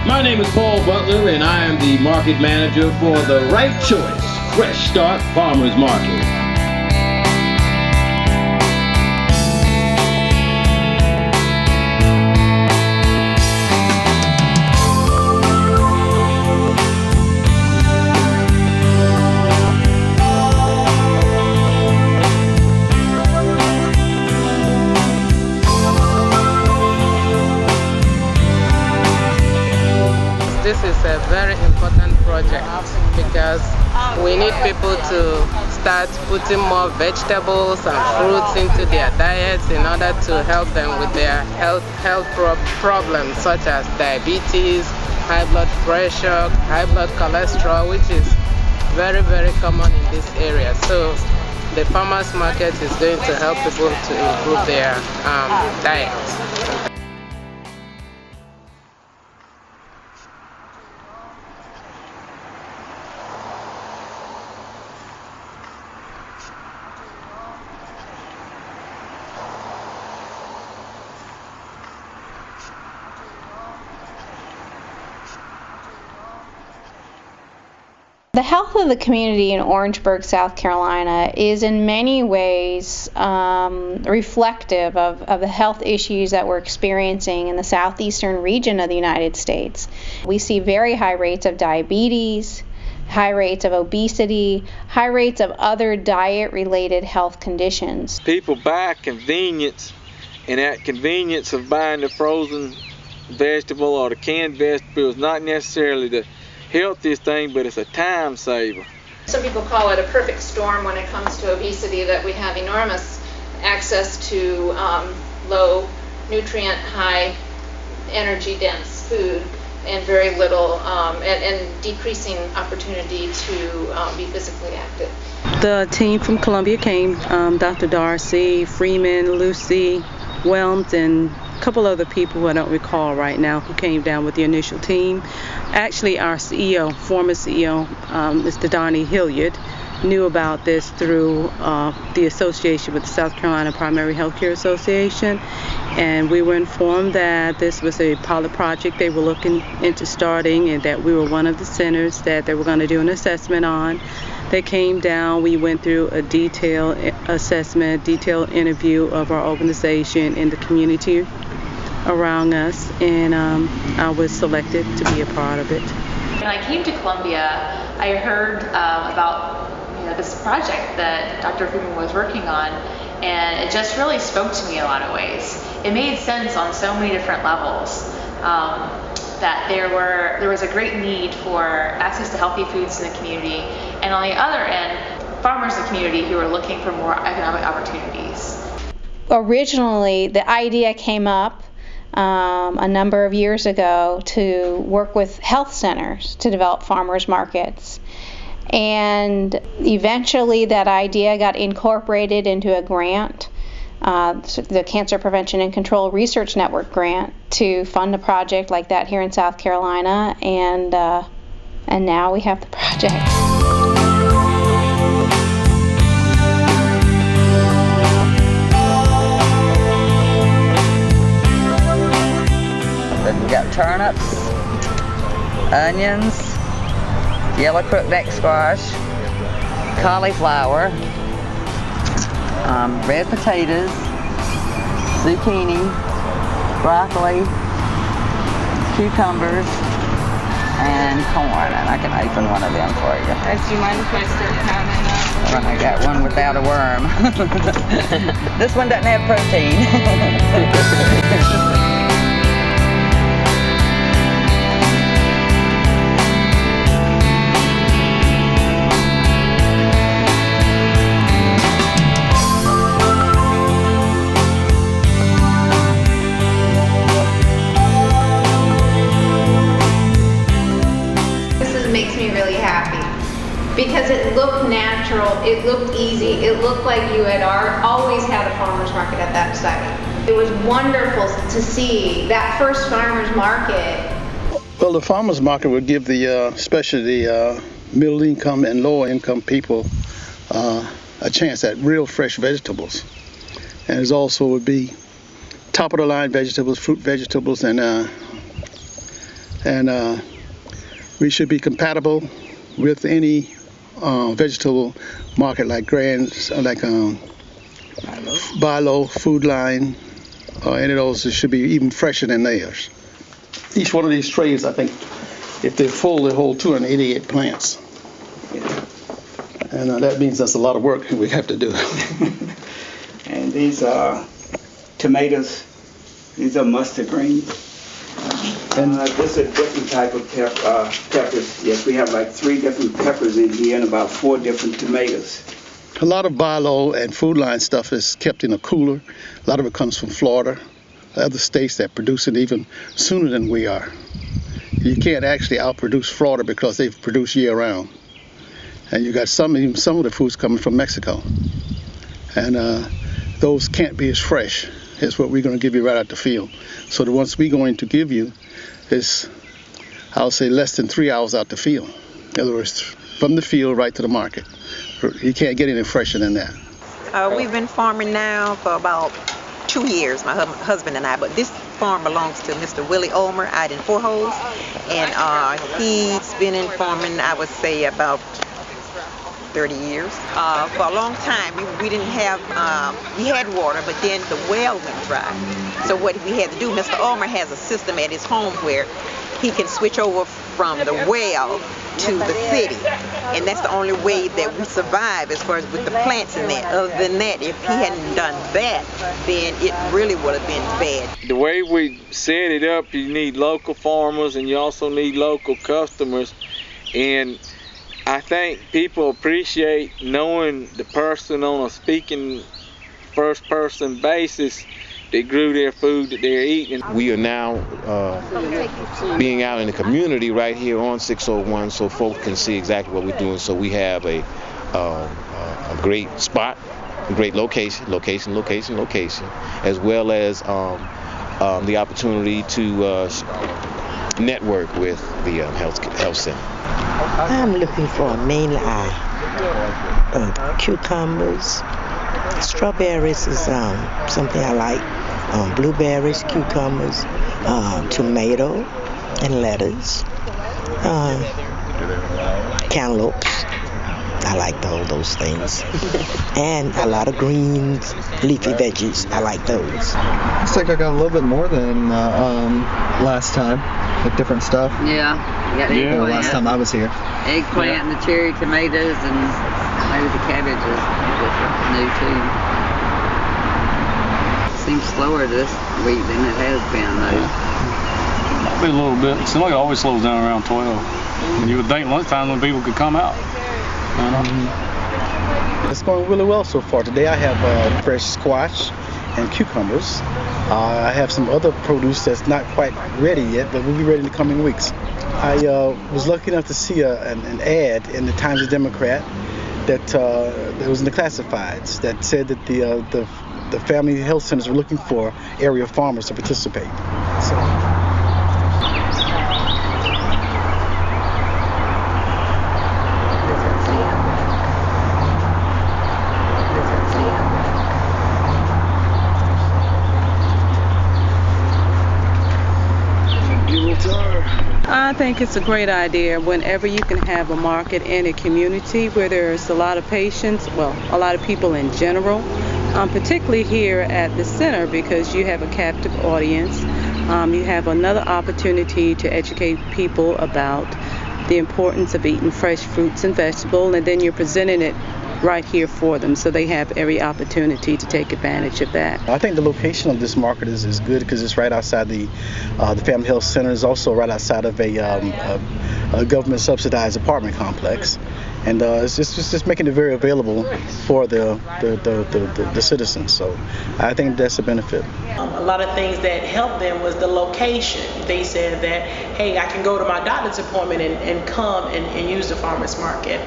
My name is Paul Butler, and I am the market manager for the Right Choice Fresh Start Farmers Market. This is a very important project because we need people to start putting more vegetables and fruits into their diets in order to help them with their health problems such as diabetes, high blood pressure, high blood cholesterol, which is very, very common in this area. So the farmers market is going to help people to improve their diet. The health of the community in Orangeburg, South Carolina is in many ways reflective of the health issues that we're experiencing in the southeastern region of the United States. We see very high rates of diabetes, high rates of obesity, high rates of other diet-related health conditions. People buy convenience, and that convenience of buying the frozen vegetable or the canned vegetable is not necessarily the healthiest thing, but it's a time saver. Some people call it a perfect storm when it comes to obesity, that we have enormous access to low nutrient, high energy dense food and very little and decreasing opportunity to be physically active. The team from Columbia came, Dr. Darcy, Freeman, Lucy, Whelms, and a couple other people who I don't recall right now who came down with the initial team. Actually, our CEO, former CEO, Mr. Donnie Hilliard, knew about this through the association with the South Carolina Primary Healthcare Association, and we were informed that this was a pilot project they were looking into starting and that we were one of the centers that they were going to do an assessment on. They came down, we went through a detailed assessment, detailed interview of our organization and the community around us, and I was selected to be a part of it. When I came to Columbia, I heard about this project that Dr. Freeman was working on, and it just really spoke to me in a lot of ways. It made sense on so many different levels. That there was a great need for access to healthy foods in the community, and on the other end, farmers in the community who are looking for more economic opportunities. Originally, the idea came up a number of years ago to work with health centers to develop farmers markets. And eventually that idea got incorporated into a grant, the Cancer Prevention and Control Research Network grant, to fund a project like that here in South Carolina, and now we have the project. We got turnips, onions, yellow crookneck squash, cauliflower, red potatoes, zucchini, broccoli, cucumbers, and corn. And I can open one of them for you. Do you mind if I start counting? I got one without a worm. This one doesn't have protein. Makes me really happy because it looked natural, it looked easy, it looked like you had always had a farmer's market at that site. It was wonderful to see that first farmer's market. Well, the farmer's market would give especially middle income and lower income people a chance at real fresh vegetables. And it also would be top of the line vegetables, fruit vegetables, and And we should be compatible with any vegetable market like Bi-Lo, Food Line, any of those. It should be even fresher than theirs. Each one of these trays, I think, if they're full, they hold 288 plants. And that means that's a lot of work we have to do. And these are tomatoes. These are mustard greens. And this is a different type of peppers. Yes, we have like 3 different peppers in here and about 4 different tomatoes. A lot of Bi-Lo and Food Line stuff is kept in a cooler. A lot of it comes from Florida, other states that produce it even sooner than we are. You can't actually outproduce Florida because they produce year-round. And you got some of the foods coming from Mexico. And those can't be as fresh as what we're going to give you right out the field. So the ones we're going to give you is, I'll say, less than 3 hours out the field. In other words, from the field right to the market. You can't get any fresher than that. We've been farming now for about 2 years, my husband and I, but this farm belongs to Mr. Willie Ulmer out in Fort Holmes, and he's been in farming, I would say, about 30 years. For a long time, we didn't have, we had water, but then the well went dry. So what we had to do, Mr. Ulmer has a system at his home where he can switch over from the well to the city, and that's the only way that we survive as far as with the plants in there. Other than that, if he hadn't done that, then it really would have been bad. The way we set it up, you need local farmers and you also need local customers, and I think people appreciate knowing the person on a speaking first-person basis that grew their food that they're eating. We are now being out in the community right here on 601 so folks can see exactly what we're doing. So we have a great spot, a great location, as well as the opportunity to network with the health center. I'm looking for a mainly cucumbers. Strawberries is something I like. Blueberries, cucumbers, tomato and lettuce, cantaloupes. I like those things. And a lot of greens, leafy veggies. I like those. Looks like I got a little bit more than last time, with different stuff. Yeah, you got eggplant. Last time I was here. Eggplant and the cherry tomatoes and maybe the cabbage is new too. Seems slower this week than it has been though. Maybe a little bit. It seems like it always slows down around 12. And you would think lunchtime when people could come out. It's going really well so far. Today I have fresh squash and cucumbers. I have some other produce that's not quite ready yet, but will be ready in the coming weeks. I was lucky enough to see an ad in the Times Democrat that was in the classifieds that said that the family health centers were looking for area farmers to participate. I think it's a great idea whenever you can have a market in a community where there's a lot of patients, well, a lot of people in general, particularly here at the center because you have a captive audience. You have another opportunity to educate people about the importance of eating fresh fruits and vegetables, and then you're presenting it right here for them, so they have every opportunity to take advantage of that. I think the location of this market is good because it's right outside the Family Health Center. It's also right outside of a government subsidized apartment complex, and it's just making it very available for the citizens. So I think that's a benefit. A lot of things that helped them was the location. They said that, hey, I can go to my doctor's appointment and come and use the farmer's market.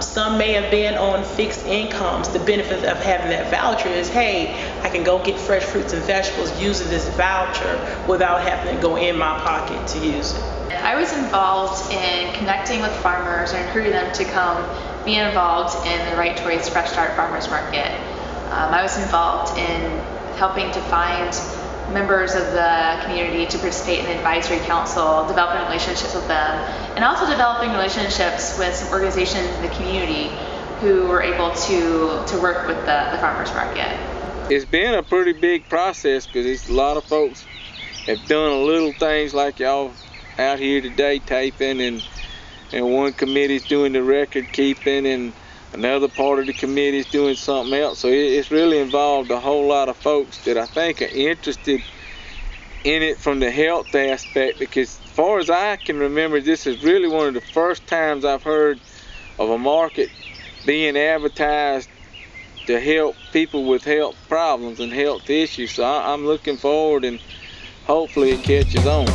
Some may have been on fixed incomes. The benefit of having that voucher is, hey, I can go get fresh fruits and vegetables using this voucher without having to go in my pocket to use it. I was involved in connecting with farmers and recruiting them to come be involved in the Right Choice Fresh Start Farmers Market. I was involved in helping to find members of the community to participate in the advisory council, developing relationships with them, and also developing relationships with some organizations in the community who were able to work with the farmers market. It's been a pretty big process because a lot of folks have done little things like y'all out here today taping, and one committee's doing the record keeping, and another part of the committee is doing something else. So it's really involved a whole lot of folks that I think are interested in it from the health aspect, because as far as I can remember, this is really one of the first times I've heard of a market being advertised to help people with health problems and health issues. So I'm looking forward, and hopefully it catches on.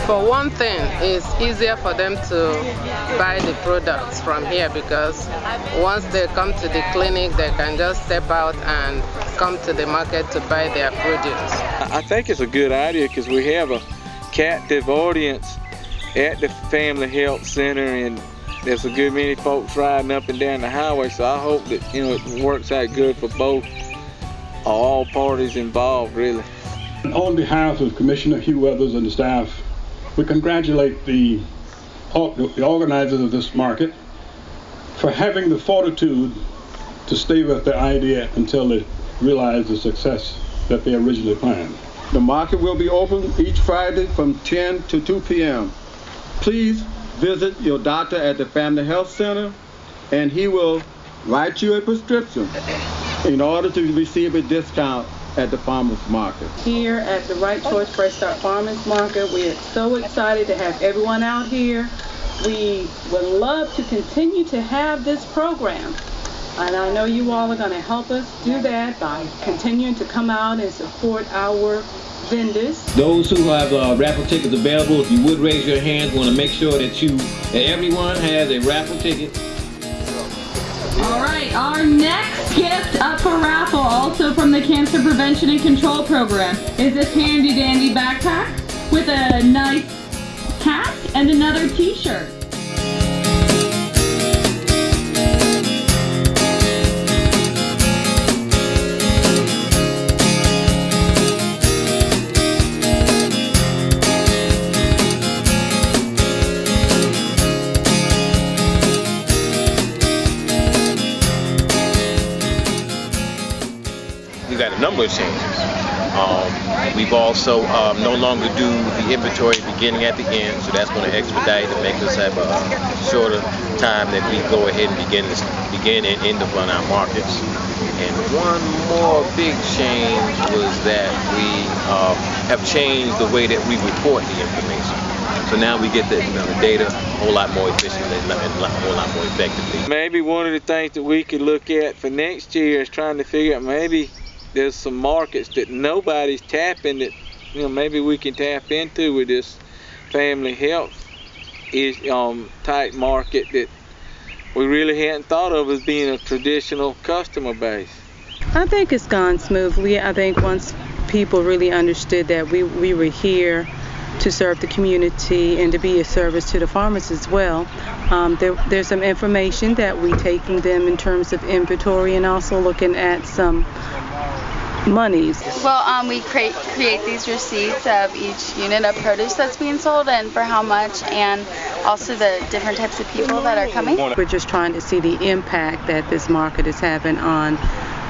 For one thing, it's easier for them to buy the products from here, because once they come to the clinic, they can just step out and come to the market to buy their produce. I think it's a good idea because we have a captive audience at the Family Health Center, and there's a good many folks riding up and down the highway, so I hope that it works out good for both, all parties involved, really. On behalf of Commissioner Hugh Weathers and the staff, we congratulate the organizers of this market for having the fortitude to stay with their idea until they realize the success that they originally planned. The market will be open each Friday from 10 to 2 p.m. Please visit your doctor at the Family Health Center, and he will write you a prescription in order to receive a discount at the farmers market. Here at the Right Choice Fresh Start Farmers Market, we are so excited to have everyone out here. We would love to continue to have this program, and I know you all are going to help us do that by continuing to come out and support our vendors. Those who have raffle tickets available, if you would raise your hand, want to make sure that everyone has a raffle ticket. All right, our next gift up for raffle, also from the Cancer Prevention and Control Program, is this handy dandy backpack with a nice hat and another t-shirt. We've got a number of changes. We've also no longer do the inventory beginning at the end, so that's going to expedite and make us have a shorter time that we go ahead and begin and end up on our markets. And one more big change was that we have changed the way that we report the information. So now we get the data a whole lot more efficiently and a whole lot more effectively. Maybe one of the things that we could look at for next year is trying to figure out maybe there's some markets that nobody's tapping that maybe we can tap into with this family health type market that we really hadn't thought of as being a traditional customer base. I think it's gone smoothly. I think once people really understood that we were here to serve the community and to be a service to the farmers as well. There's some information that we take from them in terms of inventory and also looking at some monies. Well, we create these receipts of each unit of produce that's being sold and for how much, and also the different types of people that are coming. We're just trying to see the impact that this market is having on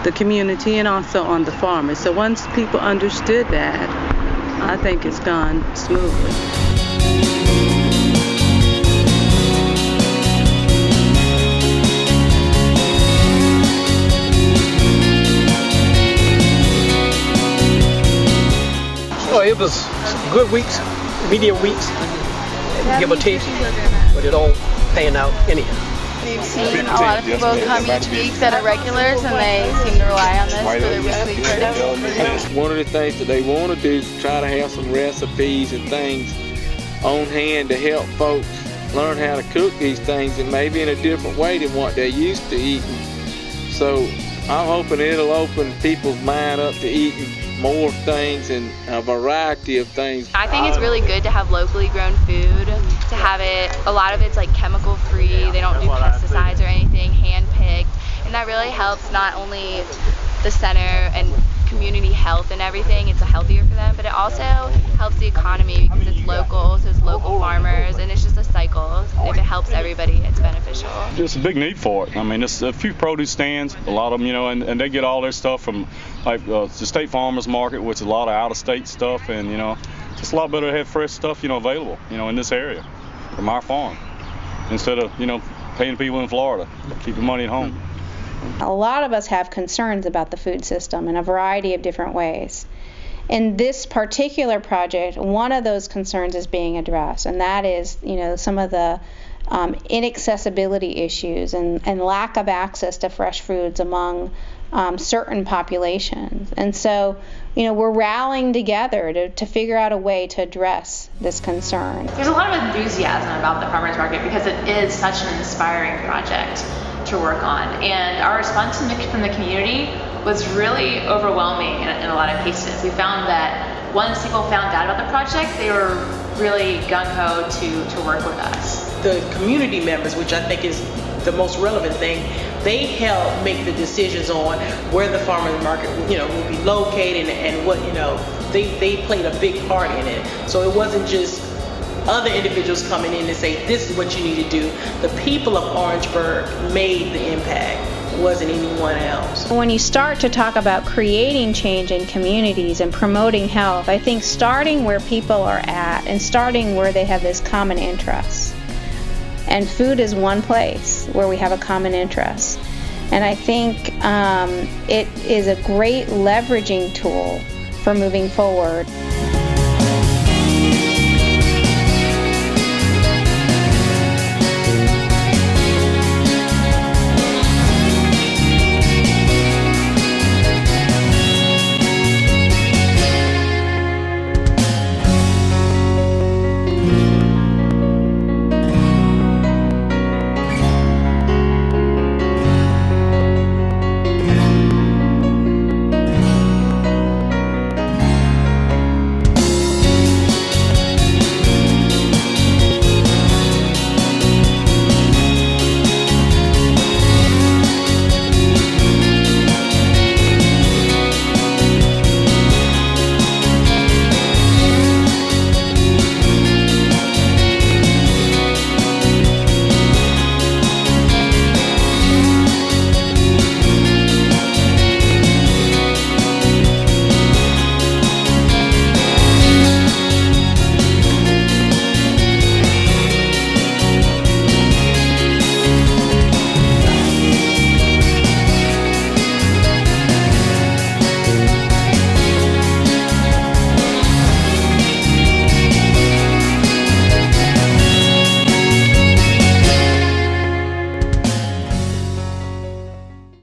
the community and also on the farmers. So once people understood that, I think it's gone smoothly. Oh, it was good weeks, medium weeks, give or take, but it all paying out anyhow. We've seen a lot of people come each week that are regulars, and they seem to rely on this for their weekly produce. One of the things that they want to do is try to have some recipes and things on hand to help folks learn how to cook these things, and maybe in a different way than what they're used to eating. So I'm hoping it'll open people's mind up to eating more things and a variety of things. I think it's really good to have locally grown food, to have it, a lot of it's like chemical free, they don't do pesticides or anything, hand picked, and that really helps not only the center and community health and everything, it's healthier for them, but it also helps the economy because it's local, so it's local farmers, and it's just a cycle. If it helps everybody, it's beneficial. There's a big need for it. I mean, there's a few produce stands, a lot of them, and they get all their stuff from like the State Farmers Market, which is a lot of out-of-state stuff, and just a lot better to have fresh stuff, available, in this area from our farm, instead of, paying people in Florida, keeping money at home. A lot of us have concerns about the food system in a variety of different ways. In this particular project, one of those concerns is being addressed, and that is, some of the inaccessibility issues and lack of access to fresh foods among certain populations. And so, we're rallying together to figure out a way to address this concern. There's a lot of enthusiasm about the farmers market because it is such an inspiring project to work on, and our response from the community was really overwhelming in a lot of cases. We found that once people found out about the project, they were really gung-ho to work with us. The community members, which I think is the most relevant thing, they help make the decisions on where the farmers market will be located and what, they played a big part in it. So it wasn't just other individuals coming in and say, this is what you need to do. The people of Orangeburg made the impact. It wasn't anyone else. When you start to talk about creating change in communities and promoting health, I think starting where people are at and starting where they have this common interest. And food is one place where we have a common interest. And I think it is a great leveraging tool for moving forward.